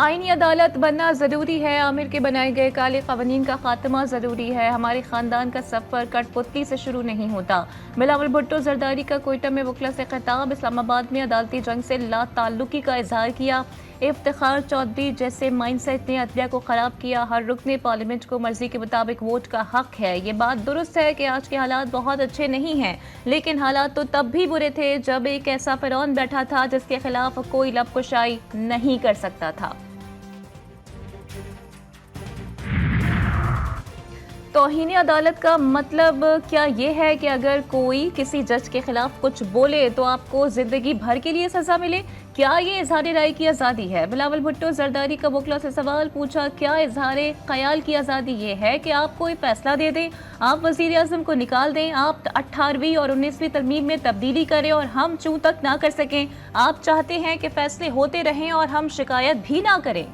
आईनी अदालत बनना ज़रूरी है। आमिर के बनाए गए काले क़वानीन का खात्मा ज़रूरी है। हमारे ख़ानदान का सफ़र कठपुतली से शुरू नहीं होता। बिलावल भुट्टो जरदारी का कोयटा में वकला से खिताब। इस्लामाबाद में अदालती जंग से ला ताल्लुकी का इजहार किया। इफ्तिखार चौधरी जैसे माइंडसेट ने अदलिया को ख़राब किया। हर रुकने पार्लियामेंट को मर्जी के मुताबिक वोट का हक है। ये बात दुरुस्त है कि आज के हालात बहुत अच्छे नहीं हैं, लेकिन हालात तो तब भी बुरे थे जब एक ऐसा फ़िरौन बैठा था जिसके खिलाफ कोई लबकुशाई नहीं कर सकता था। तौहीन अदालत का मतलब क्या ये है कि अगर कोई किसी जज के खिलाफ कुछ बोले तो आपको जिंदगी भर के लिए सजा मिले? क्या ये इजहार राय की आज़ादी है? बिलावल भुट्टो जरदारी का वकला से सवाल पूछा। क्या इजहार ख्याल की आज़ादी ये है कि आप कोई फैसला दे दें, आप वज़ीर आज़म को निकाल दें, आप 18वीं और 19वीं तरमीम में तब्दीली करें और हम चूं तक ना कर सकें? आप चाहते हैं कि फैसले होते रहें और हम शिकायत भी ना करें?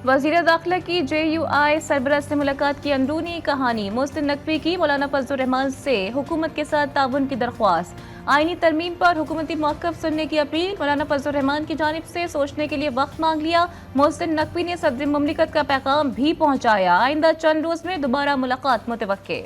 वज़ीर दाखिला की JUI सरबराह से मुलाकात की अंदरूनी कहानी। मोहसिन नकवी की मौलाना फजल रहमान से हुकूमत के साथ ताउन की दरख्वास्त। आईनी तरमीम पर हुकूमती मौक़िफ़ सुनने की अपील। मौलाना फजल रहमान की जानिब से सोचने के लिए वक्त मांग लिया। मोहसिन नकवी ने सदर मुमलिकत का पैगाम भी पहुँचाया। आइंदा चंद रोज़ में दोबारा मुलाकात मुतवक्के।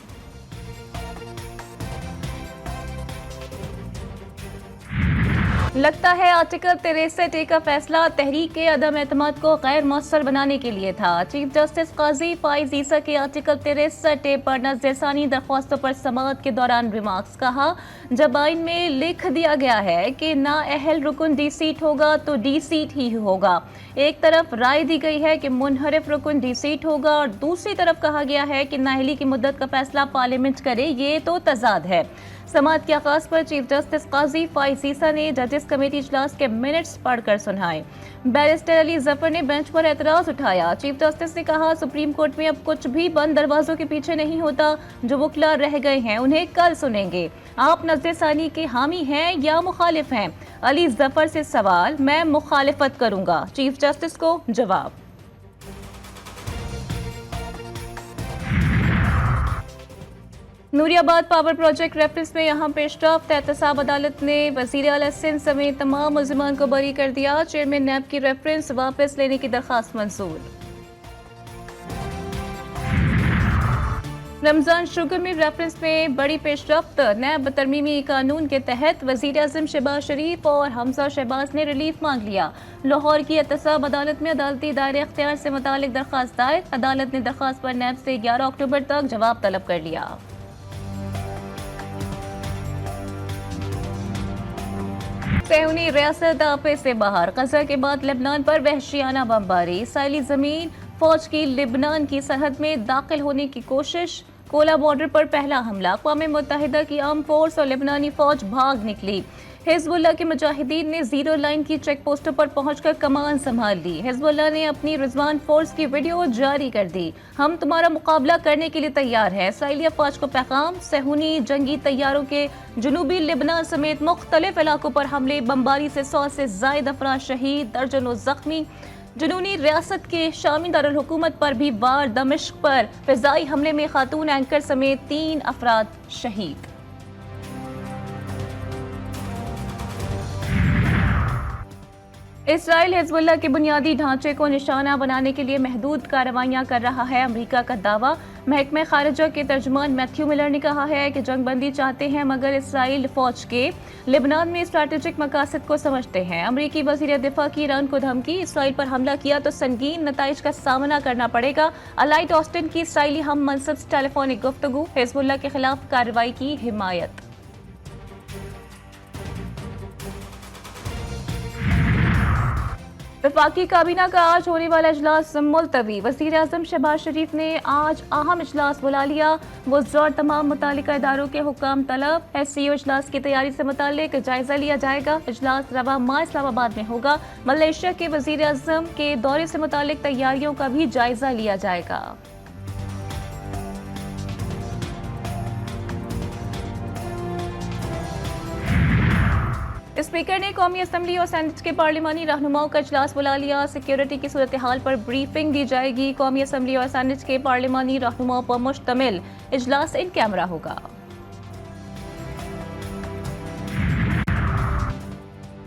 लगता है आर्टिकल 63A का फैसला तहरीक के अदम एतमाद को गैर मौसर बनाने के लिए था। चीफ जस्टिस काजी फाइज ईसा के आर्टिकल 63A पर नज़रसानी दरख्वास्तों पर समाअत के दौरान रिमार्क्स। कहा, जब आइन में लिख दिया गया है कि ना अहल रुकन डी सीट होगा तो डी सीट ही होगा। एक तरफ राय दी गई है कि मुनहरिफ रुकन डी सीट होगा और दूसरी तरफ कहा गया है कि नाअहली की मुद्दत का फैसला पार्लियामेंट करे। ये तो तजाद है। समाअत के आगाज पर चीफ जस्टिस काजी फाइज ईसा ने जजेस कमेटी इजलास के मिनट्स पढ़कर सुनाए। बैरिस्टर अली जफर ने बेंच पर एतराज उठाया। चीफ जस्टिस ने कहा, सुप्रीम कोर्ट में अब कुछ भी बंद दरवाजों के पीछे नहीं होता। जो वकला रह गए हैं उन्हें कल सुनेंगे। आप नज़रसानी के हामी हैं या मुखालिफ हैं? अली जफर से सवाल। मैं मुखालिफत करूंगा। चीफ जस्टिस को जवाब। नूरियाबाद पावर प्रोजेक्ट रेफरेंस में यहाँ पेशरफ्त। एहतसाब अदालत ने वज़ीर आला सिंध समेत तमाम मुल्ज़िमान को बरी कर दिया। चेयरमैन नैब की रेफरेंस वापस लेने की दरख्वास्त मंजूर। रमजान शुगर में रेफरेंस में बड़ी पेशरफ्त। नैब तरमीमी कानून के तहत वज़ीर आज़म शहबाज शरीफ और हमजा शहबाज ने रिलीफ मांग लिया। लाहौर की एहतसाब अदालत में अदालती दायरे अख्तियार से मुतालिक दरख्वास्त दायर। अदालत ने दरख्वास्त पर नैब से 11 अक्टूबर तक जवाब तलब कर लिया। सहूनी रियासत आपे से बाहर। गजा के बाद लेबनान पर वहशियाना बमबारी। इसराइली जमीन फौज की लेबनान की सरहद में दाखिल होने की कोशिश। कोला बॉर्डर पर पहला हमला। अक़वाम मुत्तहिदा की आर्म फोर्स और लेबनानी फौज भाग निकली। हिज़्बुल्लाह के मुजाहिदीन ने जीरो लाइन की चेक पोस्टों पर पहुंचकर कमान संभाल ली। हिज़्बुल्लाह ने अपनी रिजवान फोर्स की वीडियो जारी कर दी। हम तुम्हारा मुकाबला करने के लिए तैयार हैं। इसराइली अफवाज को पैगाम। सहूनी जंगी तैयारों के जनूबी लेबनान समेत मुख्तलिफ इलाकों पर हमले। बमबारी से 100 से ज़ायद अफराद शहीद, दर्जनों जख्मी। जुनूनी रियासत के शामी दारुल हुकूमत पर भी वार। दमिश्क पर फिजाई हमले में खातून एंकर समेत 3 अफराद शहीद। इसराइल हिज़्बुल्लाह के बुनियादी ढांचे को निशाना बनाने के लिए महदूद कार्रवाइयां कर रहा है, अमेरिका का दावा। महकमे खारिजा के तर्जुमान मैथ्यू मिलर ने कहा है कि जंगबंदी चाहते हैं मगर इसराइल फौज के लेबनान में स्ट्रैटेजिक मकासद को समझते हैं। अमरीकी वज़ीर दिफा की ईरान को धमकी। इसराइल पर हमला किया तो संगीन नताइज का सामना करना पड़ेगा। अलाइट ऑस्टिन की इसराइली हम मनसब से टेलीफोनिक गुफ्तगू। हिज़्बुल्लाह के खिलाफ कार्रवाई की हिमायत। वफाकी काबीना का आज होने वाला इजलास मुलतवी। वज़ीर आज़म शहबाज शरीफ ने आज अहम इजलास बुला लिया। वज़ार तमाम मुतालिका इदारों के हुक्म तलब। SCO इजलास की तैयारी से मुतालिक जायजा लिया जाएगा। इजलास रवा माह इस्लामाबाद में होगा। मलेशिया के वज़ीर आज़म के दौरे से मुतालिक तैयारियों का भी जायजा लिया जाएगा। स्पीकर ने कौमी असम्बली और सेनेट के पार्लिमानी रहनुमाओं का इजलास बुला लिया। सिक्योरिटी की सूरत हाल पर ब्रीफिंग दी जाएगी। कौमी असम्बली और सेनेट के पार्लिमानी रहनुमाओं पर मुश्तमिल इजलास इन कैमरा होगा।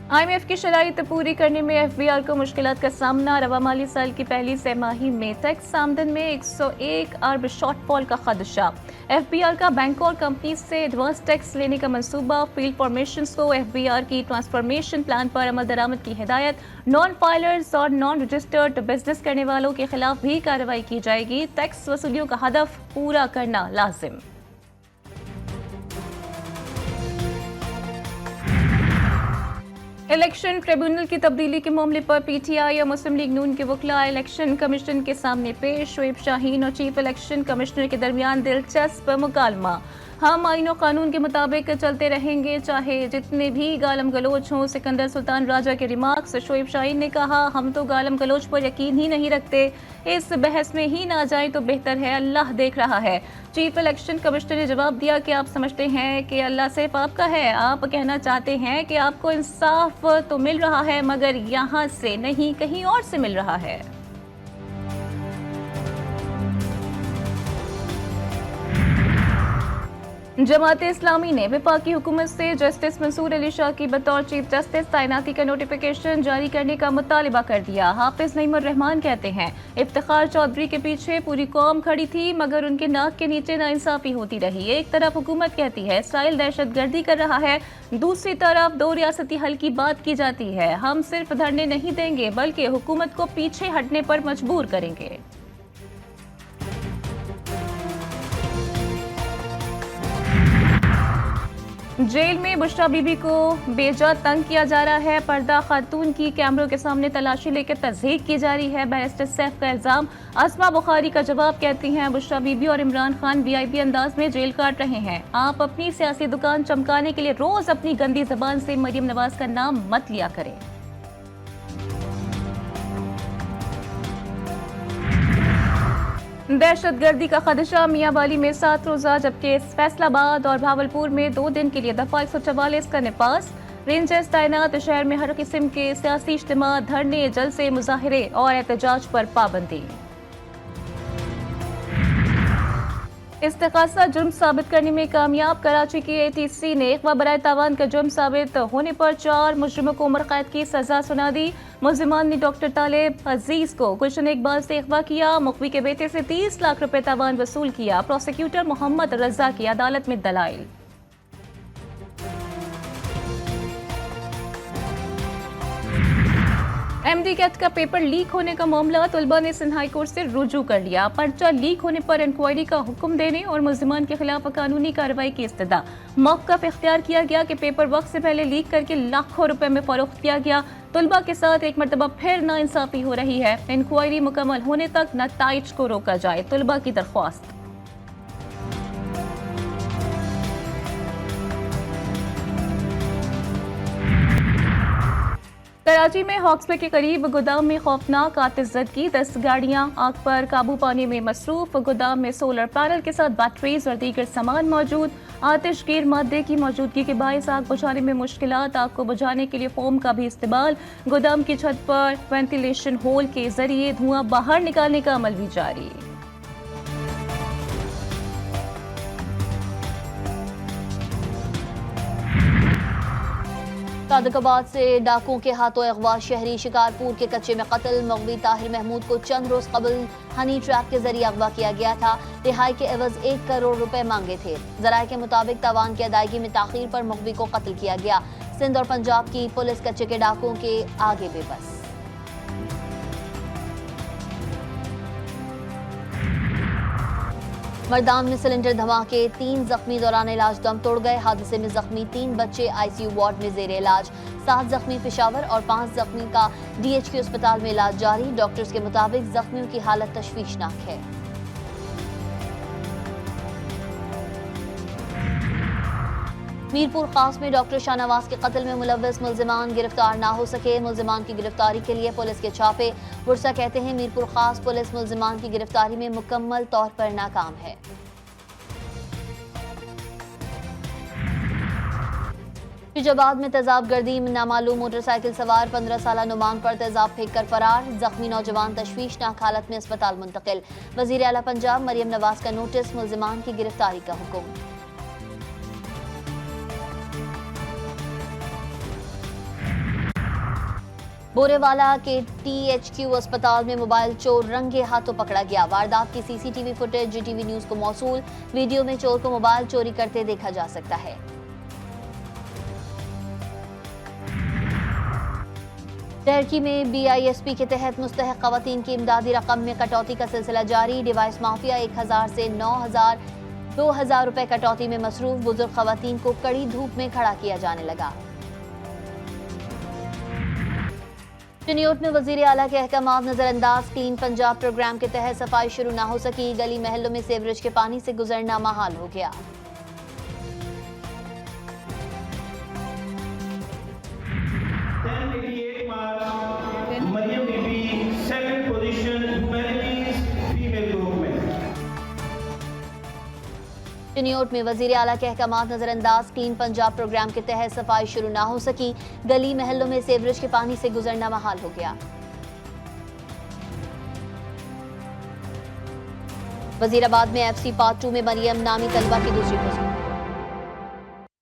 IMF की शराइत पूरी करने में FBR को मुश्किलात का सामना। रवा माली साल की पहली तिमाही में टैक्स आमदन में 101 अरब शॉर्टफॉल का खदशा। FBR का बैंकों और कंपनी से एडवांस टैक्स लेने का मंसूबा। फील्ड फॉर्मेशंस को FBR की ट्रांसफॉर्मेशन प्लान पर अमल दरामद की हिदायत। नॉन फाइलर्स और नॉन रजिस्टर्ड बिजनेस करने वालों के खिलाफ भी कार्रवाई की जाएगी। टैक्स वसूलियों का हदफ पूरा करना लाजिम। इलेक्शन ट्रिब्यूनल की तब्दीली के मामले पर PTI और मुस्लिम लीग नून के वकला इलेक्शन कमीशन के सामने पेश। शोएब शाहीन और चीफ इलेक्शन कमिश्नर के दरमियान दिलचस्प मुकालमा। हम आईन और कानून के मुताबिक चलते रहेंगे, चाहे जितने भी गालम गलोच हों। सिकंदर सुल्तान राजा के रिमार्क्स। शोएब शाहीन ने कहा, हम तो गालम गलोच पर यकीन ही नहीं रखते, इस बहस में ही ना जाए तो बेहतर है, अल्लाह देख रहा है। चीफ इलेक्शन कमिश्नर ने जवाब दिया कि आप समझते हैं कि अल्लाह सिर्फ आपका है। आप कहना चाहते हैं कि आपको इंसाफ तो मिल रहा है, मगर यहाँ से नहीं, कहीं और से मिल रहा है। जमात इस्लामी ने वफाकी हुकूमत से जस्टिस मंसूर अली शाह की बतौर चीफ जस्टिस तैनाती का नोटिफिकेशन जारी करने का मुतालिबा कर दिया। हाफिज नईमुर रहमान कहते हैं, इफ्तिखार चौधरी के पीछे पूरी कौम खड़ी थी, मगर उनके नाक के नीचे नाइंसाफी होती रही। एक तरफ हुकूमत कहती है इसराइल दहशतगर्दी कर रहा है, दूसरी तरफ दो रियासती हल की बात की जाती है। हम सिर्फ धरने नहीं देंगे, बल्कि हुकूमत को पीछे हटने पर मजबूर करेंगे। जेल में बुशरा बीबी को बेजा तंग किया जा रहा है। पर्दा खातून की कैमरों के सामने तलाशी लेकर तज़हीक की जा रही है। बैरिस्टर सैफ का इल्जाम। अस्मा बुखारी का जवाब। कहती हैं, बुशरा बीबी और इमरान खान VIP अंदाज में जेल काट रहे हैं। आप अपनी सियासी दुकान चमकाने के लिए रोज अपनी गंदी जबान से मरियम नवाज का नाम मत लिया करें। दहशतगर्दी का खदशा। मियांवाली में 7 रोजा, जबकि फैसलाबाद और भावलपुर में 2 दिन के लिए दफा 144 का निपास। रेंजर्स तैनात। शहर में हर किस्म के सियासी इज्तिमा, धरने, जलसे, मुजाहिरे और एहतजाज पर पाबंदी। इस्तिगासा जुर्म साबित करने में कामयाब। कराची की ATC ने अगवा बराए तावान का जुर्म साबित होने पर 4 मुजरिमों को उम्र कैद की सजा सुना दी। मुलजिमान ने डॉक्टर तालिब अजीज को गुलशन इकबाल से अगवा किया। मुखवी के बेटे से 30 लाख रुपए तावान वसूल किया। प्रोसिक्यूटर मोहम्मद रजा की अदालत में दलाइल। MD कैट का पेपर लीक होने का मामला। तलबा ने सिंध हाई कोर्ट से रुजू कर लिया। पर्चा लीक होने पर इंक्वायरी का हुक्म देने और मुलजिमान के खिलाफ कानूनी कार्रवाई की इस्तदा। मौक़िफ़ इख्तियार किया गया कि पेपर वक्त से पहले लीक करके लाखों रुपए में फरोख्त किया गया। तलबा के साथ एक मरतबा फिर नाइंसाफी हो रही है। इंक्वायरी मुकम्मल होने तक नताइज को रोका जाए, तलबा की दरख्वास्त। कराची में हॉक्सवे के करीब गोदाम में खौफनाक आतिशज़दगी। 10 गाड़ियां आग पर काबू पाने में मसरूफ। गोदाम में सोलर पैनल के साथ बैटरीज और दीगर सामान मौजूद। आतिशगीर मादे की मौजूदगी के बायस आग बुझाने में मुश्किलात। आग को बुझाने के लिए फोम का भी इस्तेमाल। गोदाम की छत पर वेंटिलेशन होल के जरिए धुआं बाहर निकालने का अमल भी जारी। सादकाबाद से डाकुओं के हाथों अगवा शहरी। शिकारपुर के कच्चे में कत्ल। मगवी ताहिर महमूद को चंद रोज कबल हनी ट्रैप के जरिए अगवा किया गया था। रिहाई के एवज 1 करोड़ रुपए मांगे थे। जराये के मुताबिक तवान की अदायगी में ताखीर पर मगवी को कत्ल किया गया। सिंध और पंजाब की पुलिस कच्चे के डाकुओं के आगे बेबस। मरदान में सिलेंडर धमाके। 3 जख्मी दौरान इलाज दम तोड़ गए। हादसे में जख्मी 3 बच्चे ICU वार्ड में जेर इलाज। 7 जख्मी पेशावर और 5 जख्मी का DHQ अस्पताल में इलाज जारी। डॉक्टर्स के मुताबिक जख्मियों की हालत तशवीशनाक है। मीरपुर खास में डॉक्टर शाहनवाज के कत्ल में मुलव्वस मुलजिमान गिरफ्तार ना हो सके। मुलजिमान की गिरफ्तारी के लिए पुलिस के छापे। बुरसा कहते हैं, मीरपुर खास पुलिस मुलजिमान की गिरफ्तारी में मुकम्मल तौर पर नाकाम है। फिजाबाद में तेजाब गर्दी। नामालूम मोटरसाइकिल सवार 15 साला नुमांग पर तेजाब फेंक कर फरार। जख्मी नौजवान तशवीशनाक हालत में अस्पताल मुंतकिल। वजीर आला पंजाब मरियम नवाज का नोटिस। मुलजिमान की गिरफ्तारी का हुक्म। बोरेवाला के THQ अस्पताल में मोबाइल चोर रंगे हाथों पकड़ा गया। वारदात की CCTV फुटेज GTV न्यूज को मौसूल। वीडियो में चोर को मोबाइल चोरी करते देखा जा सकता है। टर्की में BISP के तहत मुस्तहक खवातीन की इमदादी रकम में कटौती का सिलसिला जारी। डिवाइस माफिया 1000 से 2000 रुपए कटौती में मसरूफ। बुजुर्ग खवातीन को कड़ी धूप में खड़ा किया जाने लगा। चिन्योट में वजीर आला के अहकामात नजरअंदाज। क्लीन पंजाब प्रोग्राम के तहत सफाई शुरू ना हो सकी। गली महलों में सीवरेज के पानी से गुजरना महाल हो गया। Maryam Bibi second position humanities female group में। चिन्योट में वजीर आला के अहकामात नजरअंदाज। क्लीन पंजाब प्रोग्राम के तहत सफाई शुरू ना हो सकी। गली महलों में सीवरेज के पानी से गुजरना महाल हो गया। वजीराबाद में FC पार्ट 2 में मरियम नामी तलबा की दूसरी पोजीशन।